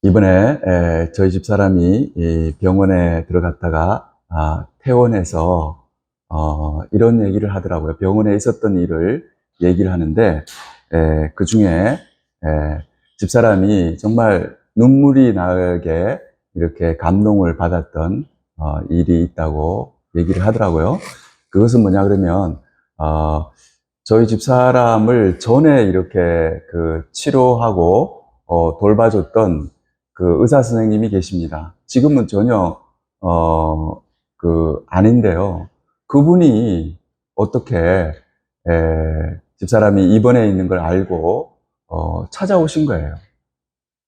이번에 저희 집사람이 이 병원에 들어갔다가 퇴원해서 이런 얘기를 하더라고요. 병원에 있었던 일을 얘기를 하는데 그 중에 집사람이 정말 눈물이 나게 이렇게 감동을 받았던 일이 있다고 얘기를 하더라고요. 그것은 뭐냐 그러면 저희 집사람을 전에 이렇게 그 치료하고 돌봐줬던 그 의사 선생님이 계십니다. 지금은 전혀 아닌데요. 그분이 어떻게 집사람이 입원해 있는 걸 알고 찾아오신 거예요.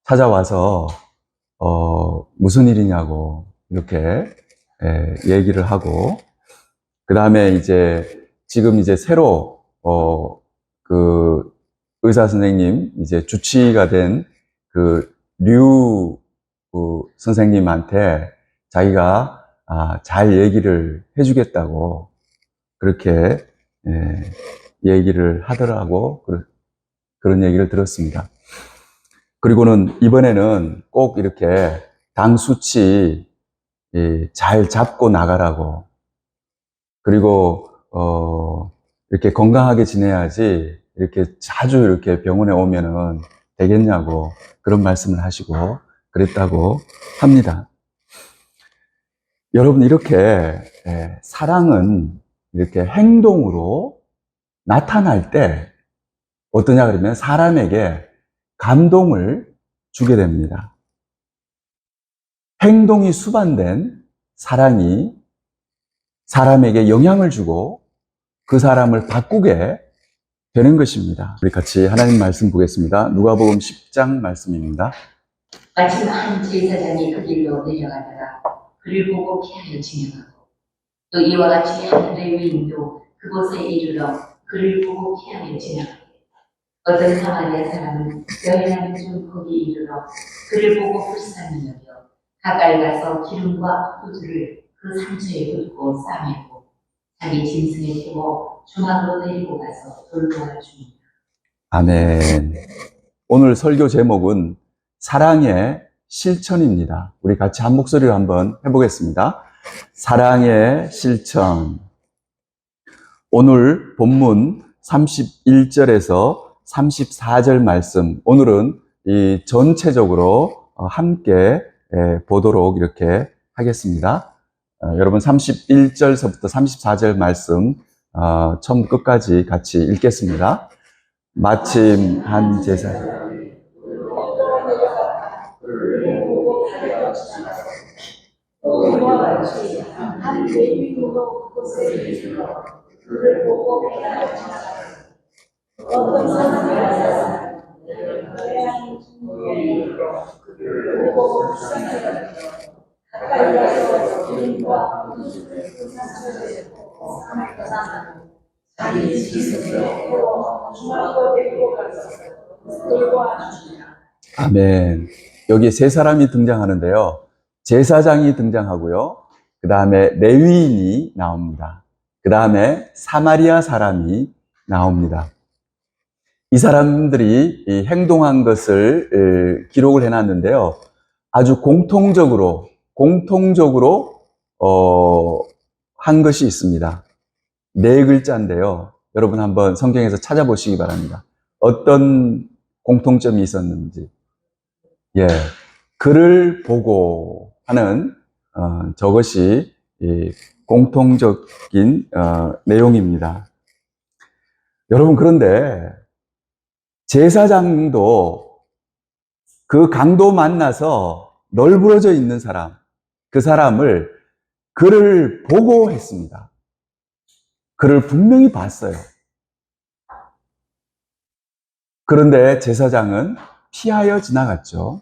찾아와서 무슨 일이냐고 이렇게 얘기를 하고, 그 다음에 지금 새로 그 의사 선생님 주치의가 된 류 선생님한테 자기가 잘 얘기를 해주겠다고 그렇게 얘기를 하더라고. 그런 얘기를 들었습니다. 그리고는 이번에는 꼭 이렇게 당 수치 잘 잡고 나가라고, 그리고 이렇게 건강하게 지내야지 이렇게 자주 이렇게 병원에 오면은 되겠냐고 그런 말씀을 하시고 그랬다고 합니다. 여러분, 이렇게 사랑은 이렇게 행동으로 나타날 때 어떠냐 그러면 사람에게 감동을 주게 됩니다. 행동이 수반된 사랑이 사람에게 영향을 주고 그 사람을 바꾸게 되는 것입니다. 우리 같이 하나님 말씀 보겠습니다. 누가복음 10장 말씀입니다. 마침 한 제사장이 그 길로 내려가다가 그를 보고 피하여 진행하고, 또 이와 같이 한 레위인도 그곳에 이르러 그를 보고 피하여 진행하고, 어떤 사마리아 사람은 여행하는 중 거기 이르러 그를 보고 불쌍히 여겨 가까이 가서 기름과 포도주를 그 상처에 붓고 싸매고 자기 짐승에 태워 주막으로 데리고 가서 돌보아 줍니다. 아멘. 오늘 설교 제목은 사랑의 실천입니다. 우리 같이 한 목소리로 한번 해보겠습니다. 사랑의 실천. 오늘 본문 31절에서 34절 말씀, 오늘은 이 전체적으로 함께 보도록 이렇게 하겠습니다. 여러분 31절서부터 34절 말씀 처음부터 끝까지 같이 읽겠습니다. 마침 한 제사장 한 레위인도 그곳에 이르러 그를 보고 피하여 지나가니 어떤 사마리아 사람은 여행하는 중에 이르러 그를 보고 불쌍히 여겨 가까이 가서 기름과 포도주를 그 상처에 붓고 싸매고 자기 짐승에 태워 주막으로 데리고 가서 돌보아 줍니다. 아멘. 여기 세 사람이 등장하는데요. 제사장이 등장하고요. 그 다음에 레위인이 나옵니다. 그 다음에 사마리아 사람이 나옵니다. 이 사람들이 행동한 것을 기록을 해놨는데요. 아주 공통적으로 한 것이 있습니다. 4글자인데요. 여러분 한번 성경에서 찾아보시기 바랍니다. 어떤 공통점이 있었는지. 그를 보고 하는 저것이 공통적인 내용입니다. 여러분, 그런데 제사장도 그 강도 만나서 널브러져 있는 사람, 그 사람을 그를 보고 했습니다. 그를 분명히 봤어요. 그런데 제사장은 피하여 지나갔죠.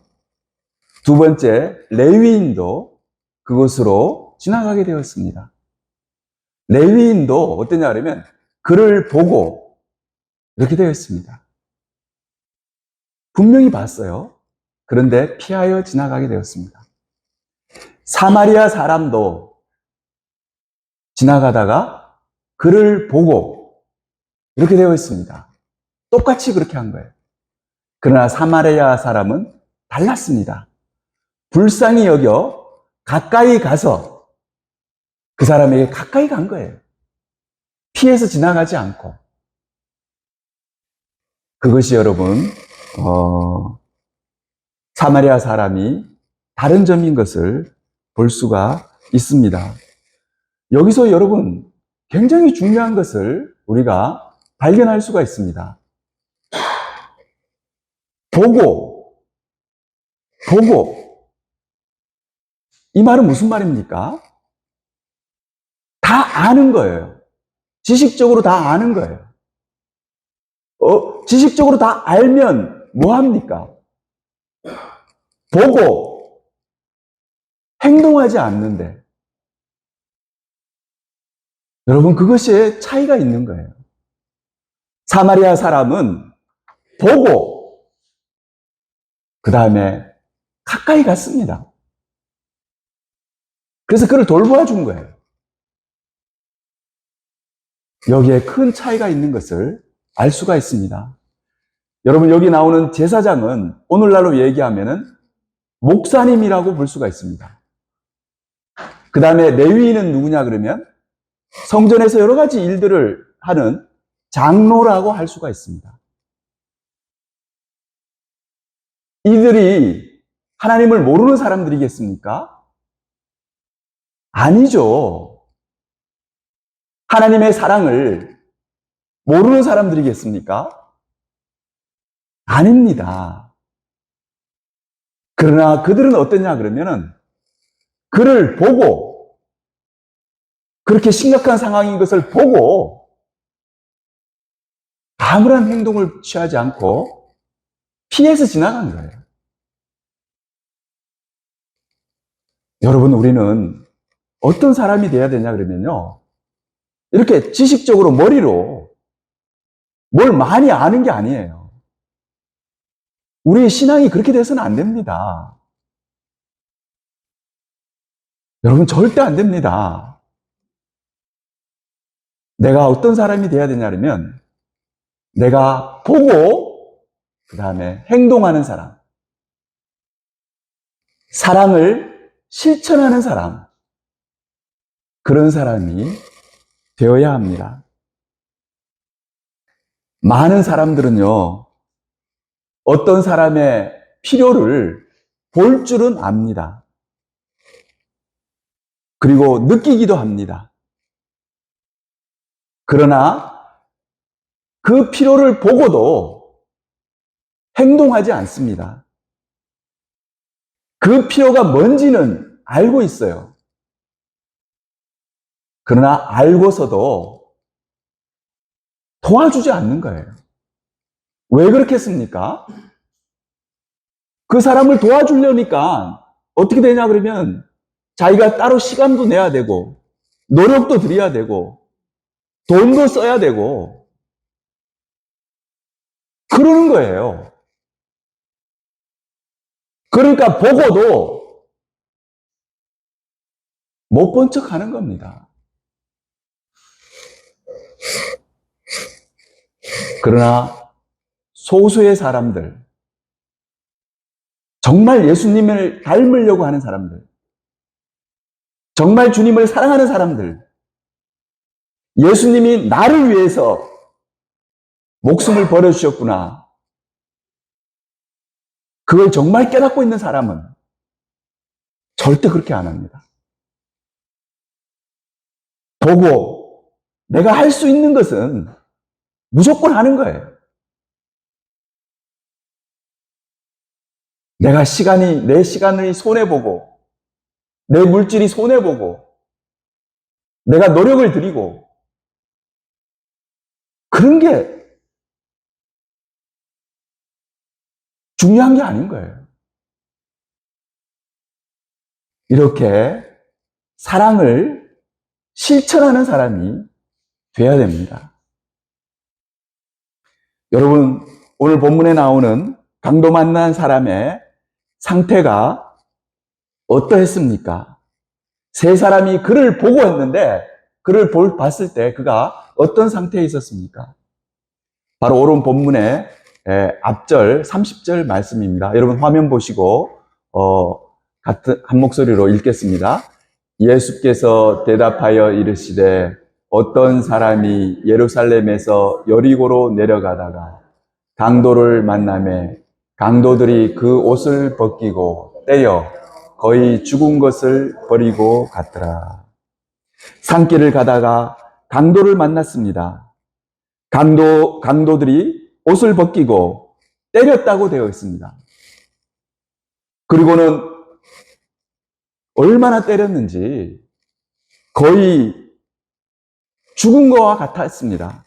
두 번째, 레위인도 그곳으로 지나가게 되었습니다. 레위인도 어떠냐 하면 그를 보고 이렇게 되었습니다. 분명히 봤어요. 그런데 피하여 지나가게 되었습니다. 사마리아 사람도 지나가다가 그를 보고 이렇게 되어 있습니다. 똑같이 그렇게 한 거예요. 그러나 사마리아 사람은 달랐습니다. 불쌍히 여겨 가까이 가서 그 사람에게 가까이 간 거예요. 피해서 지나가지 않고. 그것이 여러분, 사마리아 사람이 다른 점인 것을 볼 수가 있습니다. 여기서 여러분, 굉장히 중요한 것을 우리가 발견할 수가 있습니다. 보고. 이 말은 무슨 말입니까? 다 아는 거예요. 지식적으로 다 아는 거예요. 지식적으로 다 알면 뭐 합니까? 보고 행동하지 않는데. 여러분, 그것이 차이가 있는 거예요. 사마리아 사람은 보고 그 다음에 가까이 갔습니다. 그래서 그를 돌보아 준 거예요. 여기에 큰 차이가 있는 것을 알 수가 있습니다. 여러분, 여기 나오는 제사장은 오늘날로 얘기하면은 목사님이라고 볼 수가 있습니다. 그 다음에 레위인은 누구냐 그러면 성전에서 여러 가지 일들을 하는 장로라고 할 수가 있습니다. 이들이 하나님을 모르는 사람들이겠습니까? 아니죠. 하나님의 사랑을 모르는 사람들이겠습니까? 아닙니다. 그러나 그들은 어떠냐 그러면은 그를 보고, 그렇게 심각한 상황인 것을 보고 아무런 행동을 취하지 않고 피해서 지나간 거예요. 여러분, 우리는 어떤 사람이 돼야 되냐 그러면요, 이렇게 지식적으로 머리로 뭘 많이 아는 게 아니에요. 우리의 신앙이 그렇게 돼서는 안 됩니다. 여러분, 절대 안 됩니다. 내가 어떤 사람이 돼야 되냐면 내가 보고 그 다음에 행동하는 사람, 사랑을 실천하는 사람, 그런 사람이 되어야 합니다. 많은 사람들은요, 어떤 사람의 필요를 볼 줄은 압니다. 그리고 느끼기도 합니다. 그러나 그 필요를 보고도 행동하지 않습니다. 그 필요가 뭔지는 알고 있어요. 그러나 알고서도 도와주지 않는 거예요. 왜 그렇겠습니까? 그 사람을 도와주려니까 어떻게 되냐 그러면 자기가 따로 시간도 내야 되고 노력도 들여야 되고 돈도 써야 되고 그러는 거예요. 그러니까 보고도 못 본 척 하는 겁니다. 그러나 소수의 사람들, 정말 예수님을 닮으려고 하는 사람들, 정말 주님을 사랑하는 사람들, 예수님이 나를 위해서 목숨을 버려주셨구나, 그걸 정말 깨닫고 있는 사람은 절대 그렇게 안 합니다. 보고 내가 할 수 있는 것은 무조건 하는 거예요. 내 시간이 손해보고, 내 물질이 손해보고, 내가 노력을 들이고, 그런 게 중요한 게 아닌 거예요. 이렇게 사랑을 실천하는 사람이 돼야 됩니다. 여러분, 오늘 본문에 나오는 강도 만난 사람의 상태가 어떠했습니까? 세 사람이 그를 보고 했는데 그를 봤을 때 그가 어떤 상태에 있었습니까? 바로 오른 본문의 앞절 30절 말씀입니다. 여러분 화면 보시고 같은 한 목소리로 읽겠습니다. 예수께서 대답하여 이르시되 어떤 사람이 예루살렘에서 여리고로 내려가다가 강도를 만나매 강도들이 그 옷을 벗기고 떼어 거의 죽은 것을 버리고 갔더라. 산길을 가다가 강도를 만났습니다. 강도들이 옷을 벗기고 때렸다고 되어 있습니다. 그리고는 얼마나 때렸는지 거의 죽은 것과 같았습니다.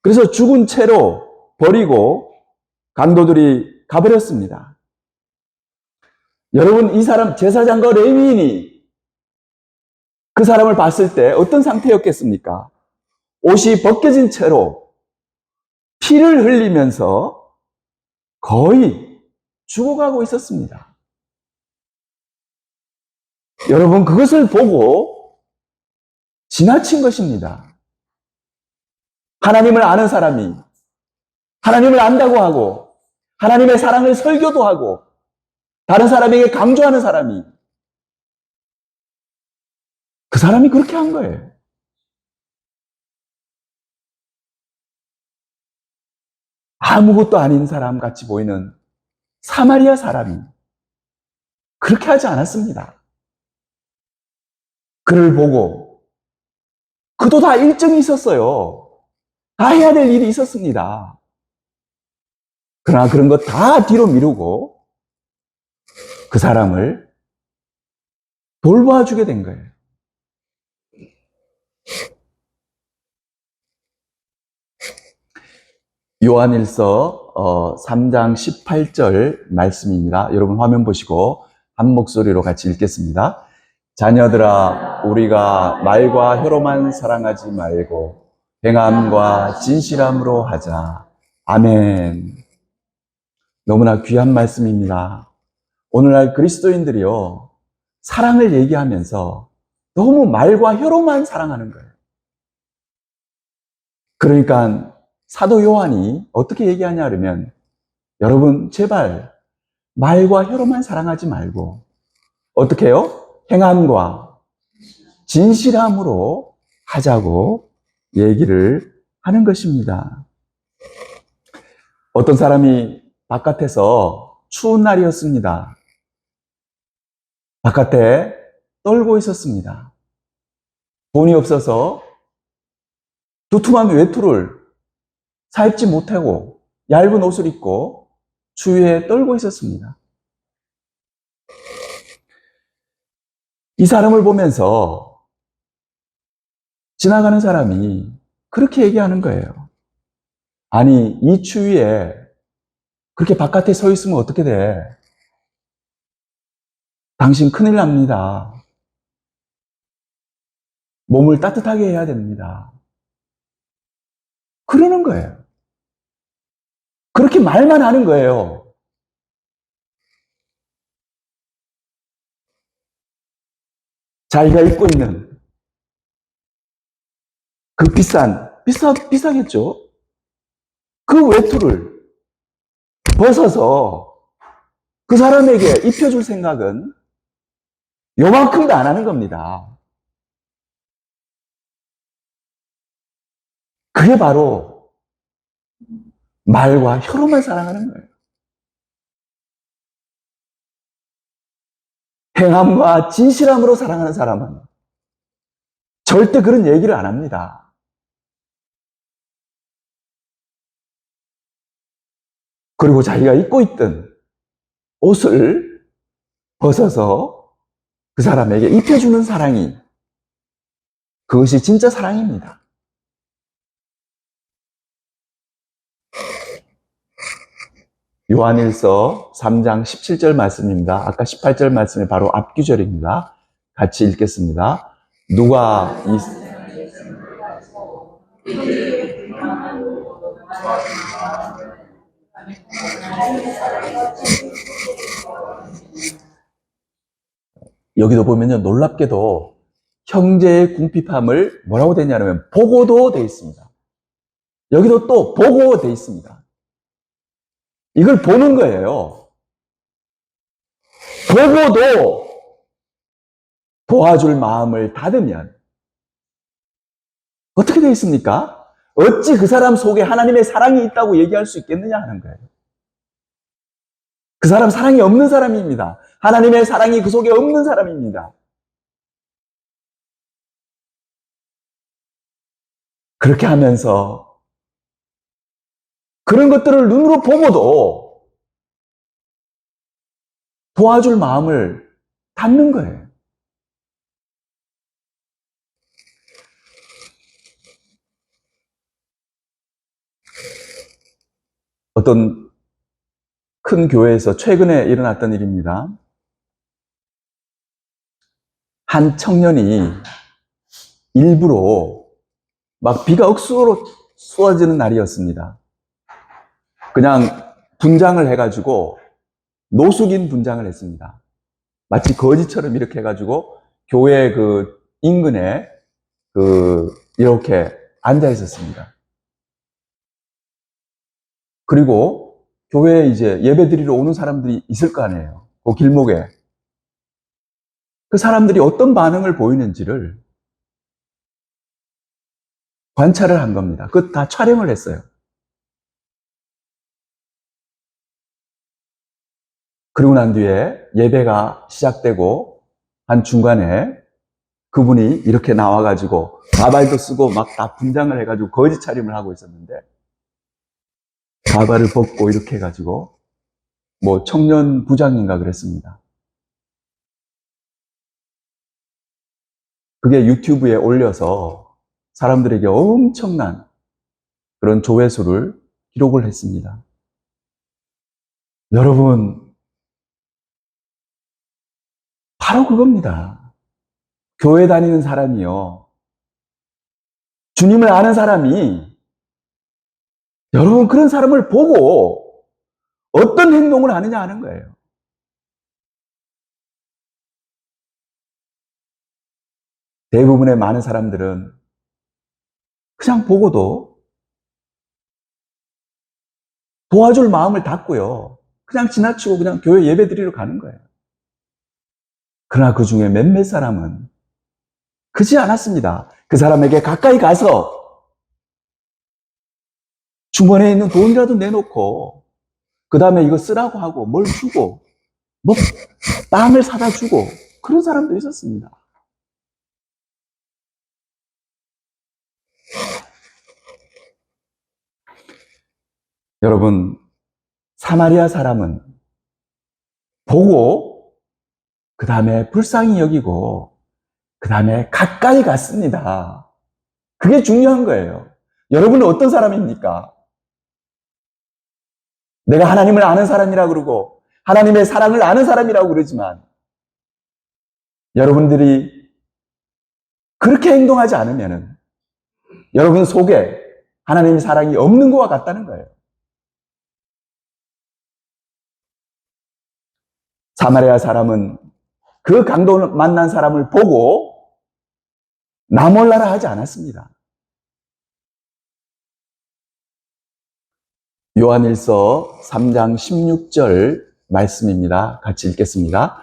그래서 죽은 채로 버리고 강도들이 가버렸습니다. 여러분, 이 사람 제사장과 레위인이 그 사람을 봤을 때 어떤 상태였겠습니까? 옷이 벗겨진 채로 피를 흘리면서 거의 죽어가고 있었습니다. 여러분, 그것을 보고 지나친 것입니다. 하나님을 아는 사람이 하나님을 안다고 하고 하나님의 사랑을 설교도 하고 다른 사람에게 강조하는 사람이 그 사람이 그렇게 한 거예요. 아무것도 아닌 사람 같이 보이는 사마리아 사람이 그렇게 하지 않았습니다. 그를 보고 그도 다 일정이 있었어요. 다 해야 될 일이 있었습니다. 그러나 그런 거 다 뒤로 미루고 그 사람을 돌봐주게 된 거예요. 요한일서 3장 18절 말씀입니다. 여러분 화면 보시고 한 목소리로 같이 읽겠습니다. 자녀들아, 우리가 말과 혀로만 사랑하지 말고 행함과 진실함으로 하자. 아멘. 너무나 귀한 말씀입니다. 오늘날 그리스도인들이요, 사랑을 얘기하면서 너무 말과 혀로만 사랑하는 거예요. 그러니까 사도 요한이 어떻게 얘기하냐 그러면, 여러분 제발 말과 혀로만 사랑하지 말고 어떻게 해요? 행함과 진실함으로 하자고 얘기를 하는 것입니다. 어떤 사람이 바깥에서 추운 날이었습니다. 바깥에 떨고 있었습니다. 돈이 없어서 두툼한 외투를 사입지 못하고 얇은 옷을 입고 추위에 떨고 있었습니다. 이 사람을 보면서 지나가는 사람이 그렇게 얘기하는 거예요. 아니, 이 추위에 그렇게 바깥에 서 있으면 어떻게 돼? 당신 큰일 납니다. 몸을 따뜻하게 해야 됩니다. 그러는 거예요. 그렇게 말만 하는 거예요. 자기가 입고 있는 그 비싸겠죠? 그 외투를 벗어서 그 사람에게 입혀줄 생각은 요만큼도 안 하는 겁니다. 그게 바로 말과 혀로만 사랑하는 거예요. 행함과 진실함으로 사랑하는 사람은 절대 그런 얘기를 안 합니다. 그리고 자기가 입고 있던 옷을 벗어서 그 사람에게 입혀주는 사랑이, 그것이 진짜 사랑입니다. 요한일서 3장 17절 말씀입니다. 아까 18절 말씀이 바로 앞구절입니다. 같이 읽겠습니다. 누가 여기도 보면요, 놀랍게도 형제의 궁핍함을 뭐라고 되냐면 보고도 돼 있습니다. 여기도 또 보고 돼 있습니다. 이걸 보는 거예요. 보고도 도와줄 마음을 닫으면 어떻게 되어 있습니까? 어찌 그 사람 속에 하나님의 사랑이 있다고 얘기할 수 있겠느냐 하는 거예요. 그 사람 사랑이 없는 사람입니다. 하나님의 사랑이 그 속에 없는 사람입니다. 그렇게 하면서 그런 것들을 눈으로 보고도 도와줄 마음을 닫는 거예요. 어떤 큰 교회에서 최근에 일어났던 일입니다. 한 청년이 일부러 막 비가 억수로 쏟아지는 날이었습니다. 그냥 분장을 해가지고 노숙인 분장을 했습니다. 마치 거지처럼 이렇게 해가지고 교회 그 인근에 이렇게 앉아 있었습니다. 그리고 교회에 이제 예배 드리러 오는 사람들이 있을 거 아니에요. 그 길목에. 그 사람들이 어떤 반응을 보이는지를 관찰을 한 겁니다. 그거 다 촬영을 했어요. 그리고 난 뒤에 예배가 시작되고 한 중간에 그분이 이렇게 나와가지고 가발도 쓰고 막 다 분장을 해가지고 거지 차림을 하고 있었는데 가발을 벗고 이렇게 해가지고 뭐 청년 부장인가 그랬습니다. 그게 유튜브에 올려서 사람들에게 엄청난 그런 조회수를 기록을 했습니다. 여러분, 바로 그겁니다. 교회 다니는 사람이요. 주님을 아는 사람이 여러분 그런 사람을 보고 어떤 행동을 하느냐 하는 거예요. 대부분의 많은 사람들은 그냥 보고도 도와줄 마음을 닫고요. 그냥 지나치고 그냥 교회 예배 드리러 가는 거예요. 그러나 그 중에 몇몇 사람은 그렇지 않았습니다. 그 사람에게 가까이 가서 주머니에 있는 돈이라도 내놓고 그 다음에 이거 쓰라고 하고 뭘 주고 뭐 빵을 사다 주고 그런 사람도 있었습니다. 여러분, 사마리아 사람은 보고 그 다음에 불쌍히 여기고 그 다음에 가까이 갔습니다. 그게 중요한 거예요. 여러분은 어떤 사람입니까? 내가 하나님을 아는 사람이라고 그러고 하나님의 사랑을 아는 사람이라고 그러지만 여러분들이 그렇게 행동하지 않으면 여러분 속에 하나님의 사랑이 없는 것과 같다는 거예요. 사마리아 사람은 그 강도 만난 사람을 보고 나 몰라라 하지 않았습니다. 요한일서 3장 16절 말씀입니다. 같이 읽겠습니다.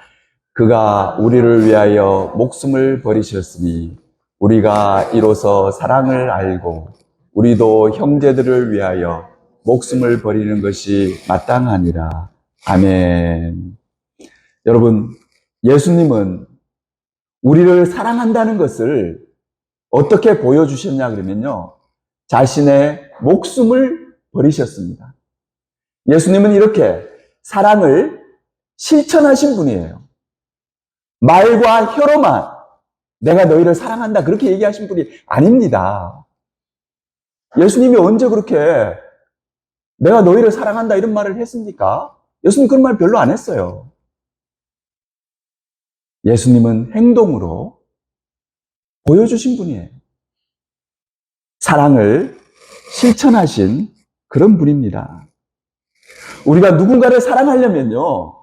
그가 우리를 위하여 목숨을 버리셨으니 우리가 이로써 사랑을 알고 우리도 형제들을 위하여 목숨을 버리는 것이 마땅하니라. 아멘. 여러분, 예수님은 우리를 사랑한다는 것을 어떻게 보여주셨냐 그러면요. 자신의 목숨을 버리셨습니다. 예수님은 이렇게 사랑을 실천하신 분이에요. 말과 혀로만 내가 너희를 사랑한다 그렇게 얘기하신 분이 아닙니다. 예수님이 언제 그렇게 내가 너희를 사랑한다 이런 말을 했습니까? 예수님 그런 말 별로 안 했어요. 예수님은 행동으로 보여주신 분이에요. 사랑을 실천하신 그런 분입니다. 우리가 누군가를 사랑하려면요,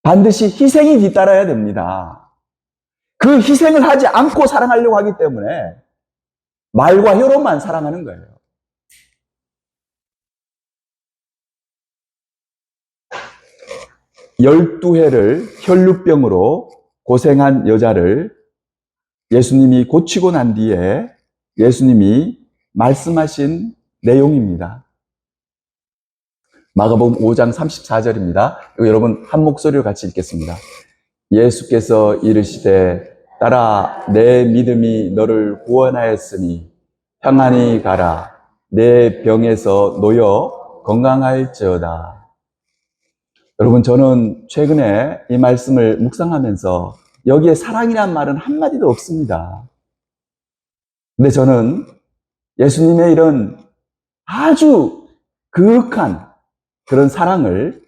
반드시 희생이 뒤따라야 됩니다. 그 희생을 하지 않고 사랑하려고 하기 때문에 말과 혀로만 사랑하는 거예요. (12회를) 혈루병으로 고생한 여자를 예수님이 고치고 난 뒤에 예수님이 말씀하신 내용입니다. 마가복음 5장 34절입니다. 여러분 한 목소리로 같이 읽겠습니다. 예수께서 이르시되 딸아 내 믿음이 너를 구원하였으니 평안히 가라 내 병에서 놓여 건강할지어다. 여러분 저는 최근에 이 말씀을 묵상하면서 여기에 사랑이란 말은 한마디도 없습니다. 근데 저는 예수님의 이런 아주 그윽한 그런 사랑을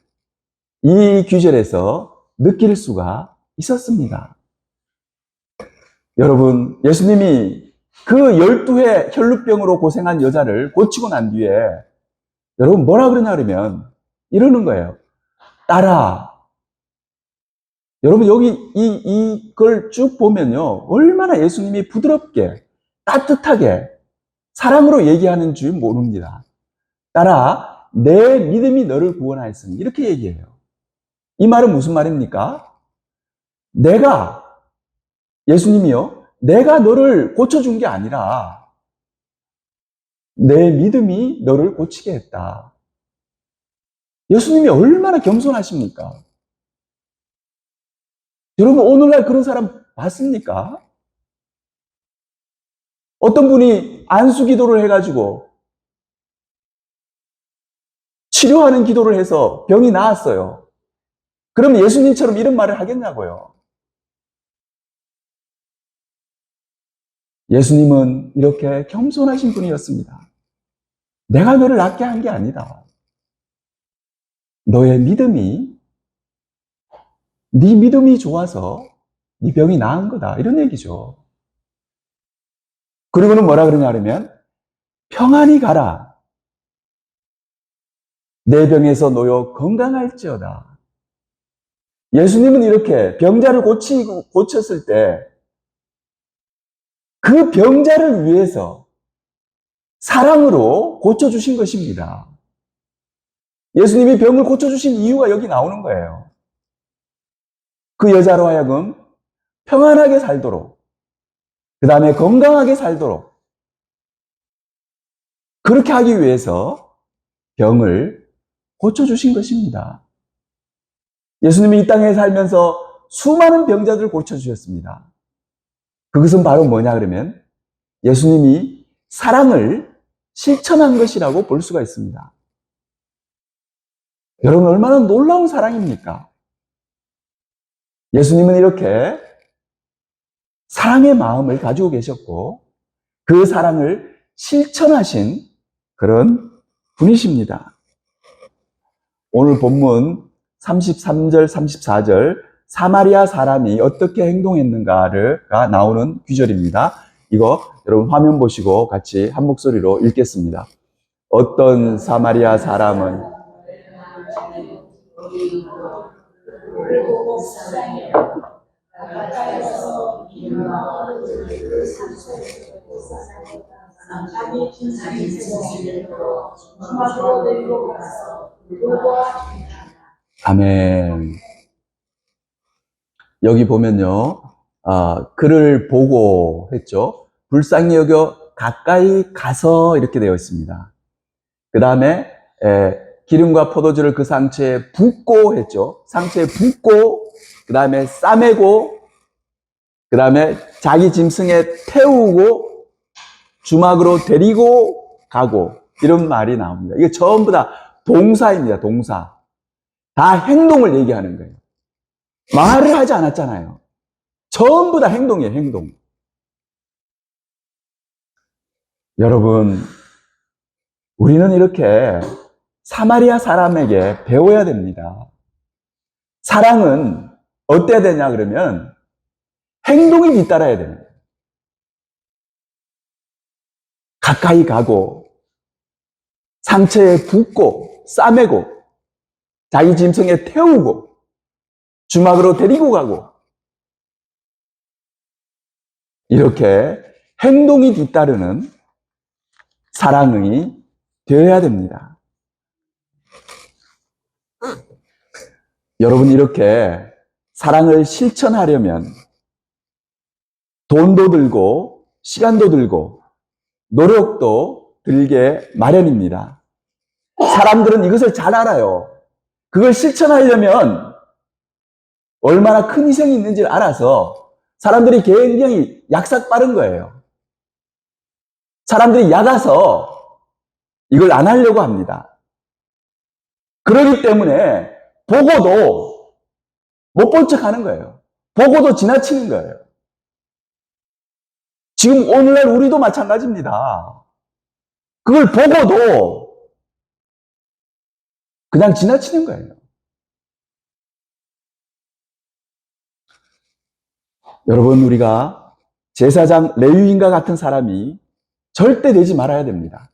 이 규절에서 느낄 수가 있었습니다. 여러분, 예수님이 그 12회 혈루병으로 고생한 여자를 고치고 난 뒤에 여러분 뭐라 그러냐 그러면 이러는 거예요. 딸아. 여러분 여기 이걸 쭉 보면요. 얼마나 예수님이 부드럽게 따뜻하게 사랑으로 얘기하는 줄 모릅니다. 딸아, 내 믿음이 너를 구원하였으니 이렇게 얘기해요. 이 말은 무슨 말입니까? 예수님이요, 내가 너를 고쳐준 게 아니라 내 믿음이 너를 고치게 했다. 예수님이 얼마나 겸손하십니까? 여러분 오늘날 그런 사람 봤습니까? 어떤 분이 안수 기도를 해가지고 치료하는 기도를 해서 병이 나았어요. 그럼 예수님처럼 이런 말을 하겠냐고요. 예수님은 이렇게 겸손하신 분이었습니다. 내가 너를 낫게 한 게 아니다. 너의 믿음이, 네 믿음이 좋아서 네 병이 나은 거다. 이런 얘기죠. 그리고는 뭐라 그러냐 하면 평안히 가라. 내 병에서 놓여 건강할지어다. 예수님은 이렇게 병자를 고쳤을 때 그 병자를 위해서 사랑으로 고쳐주신 것입니다. 예수님이 병을 고쳐주신 이유가 여기 나오는 거예요. 그 여자로 하여금 평안하게 살도록, 그 다음에 건강하게 살도록, 그렇게 하기 위해서 병을 고쳐주신 것입니다. 예수님이 이 땅에 살면서 수많은 병자들을 고쳐주셨습니다. 그것은 바로 뭐냐 그러면 예수님이 사랑을 실천한 것이라고 볼 수가 있습니다. 여러분 얼마나 놀라운 사랑입니까? 예수님은 이렇게 사랑의 마음을 가지고 계셨고 그 사랑을 실천하신 그런 분이십니다. 오늘 본문 33절, 34절 사마리아 사람이 어떻게 행동했는가가 나오는 구절입니다. 이거 여러분 화면 보시고 같이 한 목소리로 읽겠습니다. 어떤 사마리아 사람은 아멘. 여기 보면요, 그를 보고 했죠. 불쌍히 여겨 가까이 가서 이렇게 되어 있습니다. 그 다음에 기름과 포도주를 그 상처에 붓고 했죠. 상처에 붓고, 그 다음에 싸매고, 그 다음에 자기 짐승에 태우고, 주막으로 데리고 가고, 이런 말이 나옵니다. 이게 전부 다 동사입니다. 동사. 다 행동을 얘기하는 거예요. 말을 하지 않았잖아요. 전부 다 행동이에요, 행동. 여러분, 우리는 이렇게 사마리아 사람에게 배워야 됩니다. 사랑은 어때야 되냐 그러면 행동이 뒤따라야 됩니다. 가까이 가고 상처에 붓고 싸매고 자기 짐승에 태우고 주막으로 데리고 가고 이렇게 행동이 뒤따르는 사랑이 되어야 됩니다. 여러분 이렇게 사랑을 실천하려면 돈도 들고 시간도 들고 노력도 들게 마련입니다. 사람들은 이것을 잘 알아요. 그걸 실천하려면 얼마나 큰 희생이 있는지를 알아서 사람들이 굉장히 약삭 빠른 거예요. 사람들이 약아서 이걸 안 하려고 합니다. 그렇기 때문에 보고도 못 본 척 하는 거예요. 보고도 지나치는 거예요. 지금 오늘날 우리도 마찬가지입니다. 그걸 보고도 그냥 지나치는 거예요. 여러분, 우리가 제사장 레위인과 같은 사람이 절대 되지 말아야 됩니다.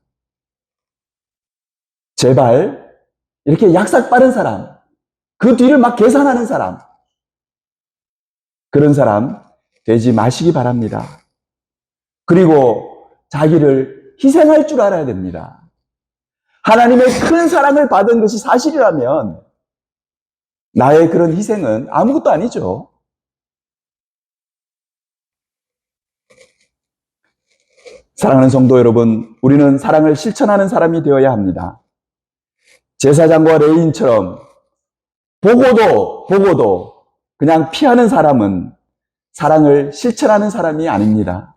제발 이렇게 약삭 빠른 사람, 그 뒤를 막 계산하는 사람, 그런 사람 되지 마시기 바랍니다. 그리고 자기를 희생할 줄 알아야 됩니다. 하나님의 큰 사랑을 받은 것이 사실이라면 나의 그런 희생은 아무것도 아니죠. 사랑하는 성도 여러분, 우리는 사랑을 실천하는 사람이 되어야 합니다. 제사장과 레위인처럼 보고도 그냥 피하는 사람은 사랑을 실천하는 사람이 아닙니다.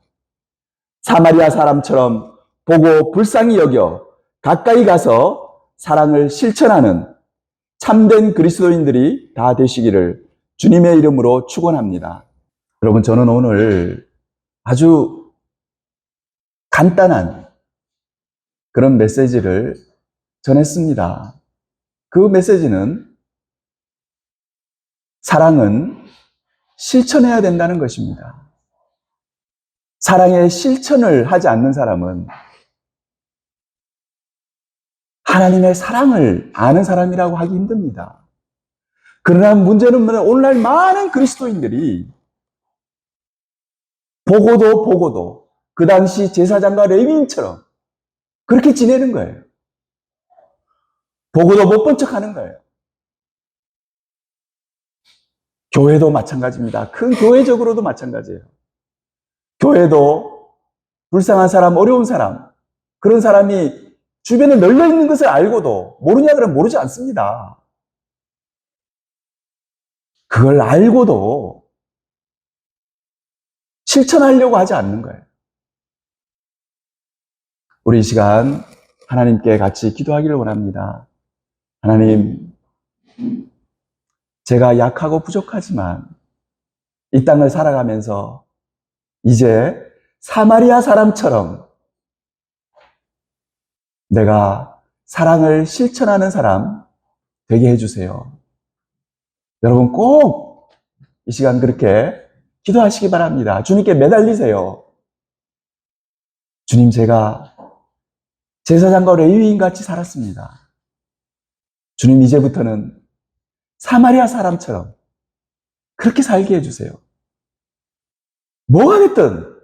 사마리아 사람처럼 보고 불쌍히 여겨 가까이 가서 사랑을 실천하는 참된 그리스도인들이 다 되시기를 주님의 이름으로 축원합니다. 여러분, 저는 오늘 아주 간단한 그런 메시지를 전했습니다. 그 메시지는 사랑은 실천해야 된다는 것입니다. 사랑의 실천을 하지 않는 사람은 하나님의 사랑을 아는 사람이라고 하기 힘듭니다. 그러나 문제는 오늘날 많은 그리스도인들이 보고도 그 당시 제사장과 레위인처럼 그렇게 지내는 거예요. 보고도 못 본 척 하는 거예요. 교회도 마찬가지입니다. 큰 교회적으로도 마찬가지예요. 교회도 불쌍한 사람, 어려운 사람, 그런 사람이 주변에 널려 있는 것을 알고도 모르냐 그러면 모르지 않습니다. 그걸 알고도 실천하려고 하지 않는 거예요. 우리 이 시간 하나님께 같이 기도하기를 원합니다. 하나님, 제가 약하고 부족하지만 이 땅을 살아가면서 이제 사마리아 사람처럼 내가 사랑을 실천하는 사람 되게 해주세요. 여러분 꼭 이 시간 그렇게 기도하시기 바랍니다. 주님께 매달리세요. 주님, 제가 제사장과 레위인 같이 살았습니다. 주님, 이제부터는 사마리아 사람처럼 그렇게 살게 해주세요. 뭐가 됐든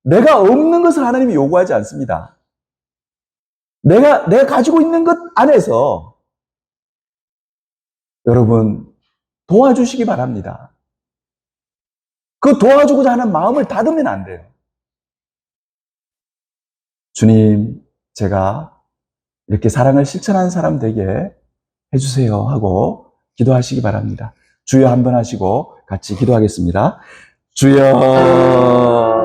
내가 없는 것을 하나님이 요구하지 않습니다. 내가 가지고 있는 것 안에서 여러분 도와주시기 바랍니다. 그 도와주고자 하는 마음을 닫으면 안 돼요. 주님, 제가 이렇게 사랑을 실천하는 사람 되게 해주세요 하고 기도하시기 바랍니다. 주여 한번 하시고 같이 기도하겠습니다. 주여